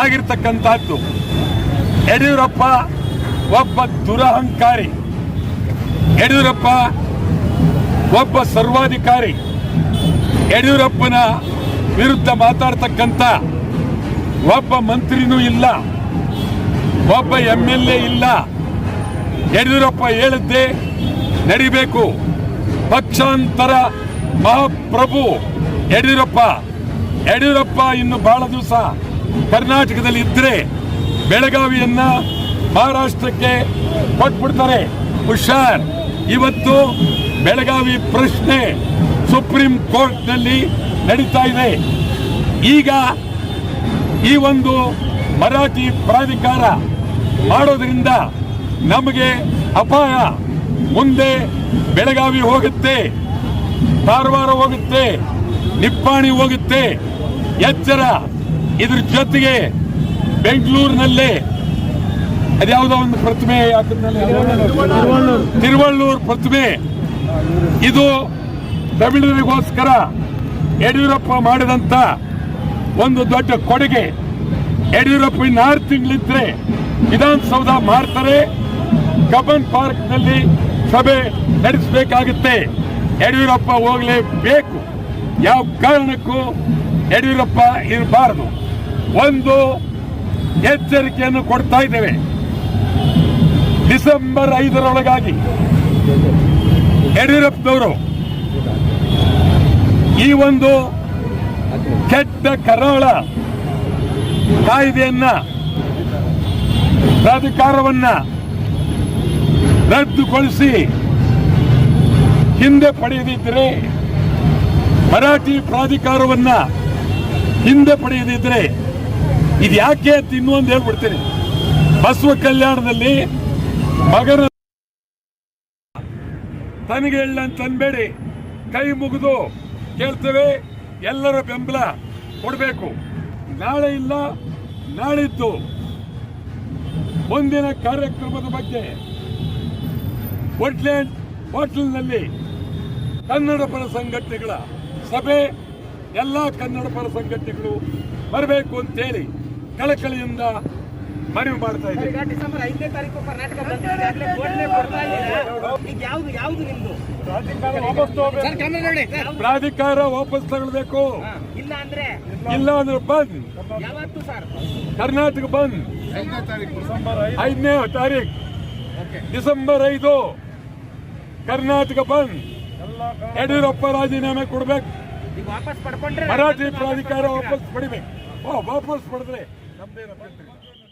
ಆಗಿರ್ತಕ್ಕಂಥದ್ದು. ಯಡಿಯೂರಪ್ಪ ಒಬ್ಬ ದುರಹಂಕಾರಿ, ಯಡಿಯೂರಪ್ಪ ಒಬ್ಬ ಸರ್ವಾಧಿಕಾರಿ. ಯಡಿಯೂರಪ್ಪನ ವಿರುದ್ಧ ಮಾತಾಡ್ತಕ್ಕಂಥ ಒಬ್ಬ ಮಂತ್ರಿನೂ ಇಲ್ಲ, ಒಬ್ಬ MLA ಇಲ್ಲ. ಯಡಿಯೂರಪ್ಪ ಹೇಳಿದ್ದೇ ನಡಿಬೇಕು. ಪಕ್ಷಾಂತರ ಮಹಾಪ್ರಭು ಯಡಿಯೂರಪ್ಪ ಇನ್ನು ಬಹಳ ದಿವಸ ಕರ್ನಾಟಕದಲ್ಲಿ ಇದ್ರೆ ಬೆಳಗಾವಿಯನ್ನ ಮಹಾರಾಷ್ಟ್ರಕ್ಕೆ ಕೊಟ್ಬಿಡ್ತಾರೆ. ಹುಷಾರ್. ಇವತ್ತು ಬೆಳಗಾವಿ ಪ್ರಶ್ನೆ ಸುಪ್ರೀಂ ಕೋರ್ಟ್ನಲ್ಲಿ ನಡೀತಾ ಇದೆ. ಈಗ ಈ ಒಂದು ಮರಾಠಿ ಪ್ರಾಧಿಕಾರ ಮಾಡೋದ್ರಿಂದ ನಮಗೆ ಅಪಾಯ. ಮುಂದೆ ಬೆಳಗಾವಿ ಹೋಗುತ್ತೆ, ಕಾರವಾರ ಹೋಗುತ್ತೆ, ನಿಪ್ಪಾಣಿ ಹೋಗುತ್ತೆ. ಎಚ್ಚರ. ಇದ್ರ ಜೊತೆಗೆ ಬೆಂಗಳೂರಿನಲ್ಲೇ ಅದ್ಯಾವುದೋ ಒಂದು ಪ್ರತಿಮೆ, ತಿರುವಳ್ಳೂರು ಪ್ರತಿಮೆ, ಇದು ತಮಿಳರಿಗೋಸ್ಕರ ಯಡಿಯೂರಪ್ಪ ಮಾಡಿದಂತ ಒಂದು ದೊಡ್ಡ ಕೊಡುಗೆ. ಯಡಿಯೂರಪ್ಪ ಇನ್ನು 6 ತಿಂಗಳಿದ್ರೆ ವಿಧಾನಸೌಧ ಮಾಡ್ತಾರೆ, ಕಬ್ಬನ್ ಪಾರ್ಕ್ ನಲ್ಲಿ ಸಭೆ ನಡೆಸಬೇಕಾಗುತ್ತೆ. ಯಡಿಯೂರಪ್ಪ ಹೋಗಲೇಬೇಕು. ಯಾವ ಕಾರಣಕ್ಕೂ ಯಡಿಯೂರಪ್ಪ ಇರಬಾರದು. ಒಂದು ಎಚ್ಚರಿಕೆಯನ್ನು ಕೊಡ್ತಾ ಇದ್ದೇವೆ. ಡಿಸೆಂಬರ್ 5ರೊಳಗಾಗಿ ಯಡಿಯೂರಪ್ಪನವರು ಈ ಒಂದು ಕೆಟ್ಟ ಕರಾಳ ಕಾಯ್ದೆಯನ್ನ, ಪ್ರಾಧಿಕಾರವನ್ನ ರದ್ದುಗೊಳಿಸಿ ಹಿಂದೆ ಪಡೆಯದಿದ್ದರೆ, ಮರಾಠಿ ಪ್ರಾಧಿಕಾರವನ್ನ ಹಿಂದೆ ಪಡೆಯದಿದ್ದರೆ ಇದು ಯಾಕೆ ಅಂತ ಇನ್ನೊಂದು ಹೇಳ್ಬಿಡ್ತೀನಿ. ಬಸವ ಕಲ್ಯಾಣದಲ್ಲಿ ಮಗನ ತನಗೆ ಹೇಳಂತ ಅನ್ಬೇಡಿ, ಕೈ ಮುಗಿದು ಕೇಳ್ತೇವೆ. ಎಲ್ಲರ ಬೆಂಬಲ ಕೊಡಬೇಕು. ನಾಳೆ ಇಲ್ಲ ನಾಳಿದ್ದು ಮುಂದಿನ ಕಾರ್ಯಕ್ರಮದ ಬಗ್ಗೆ ವುಡ್ಲ್ಯಾಂಡ್ ಹೋಟೆಲ್ನಲ್ಲಿ ಕನ್ನಡ ಪರ ಸಂಘಟನೆಗಳ ಸಭೆ, ಎಲ್ಲ ಕನ್ನಡ ಪರ ಸಂಘಟನೆಗಳು ಬರಬೇಕು ಅಂತೇಳಿ ಕಳಕಳಿಯಿಂದ ಮನವಿ ಮಾಡ್ತಾ ಇದ್ದೀವಿ. ಡಿಸೆಂಬರ್ 5ನೇ ತಾರೀಕು ಕರ್ನಾಟಕ ಪ್ರಾಧಿಕಾರ ವಾಪಸ್ ತಗೊಳ್ಬೇಕು. ಇಲ್ಲ ಅಂದ್ರೆ ಬಂದ್. ಕರ್ನಾಟಕ ಬಂದ್ 5ನೇ ತಾರೀಕು ಡಿಸೆಂಬರ್ 5 ಕರ್ನಾಟಕ ಬಂದ್. ಯಡಿಯೂರಪ್ಪ ರಾಜೀನಾಮೆ ಕೊಡ್ಬೇಕು. ಮರಾಠಿ ಪ್ರಾಧಿಕಾರ ವಾಪಸ್ ಪಡಿಬೇಕು. ವಾಪಸ್ ಪಡೆದ್ರೆ ನಮ್ದೇನು ಅಭ್ಯಂತರ ಇಲ್ಲ.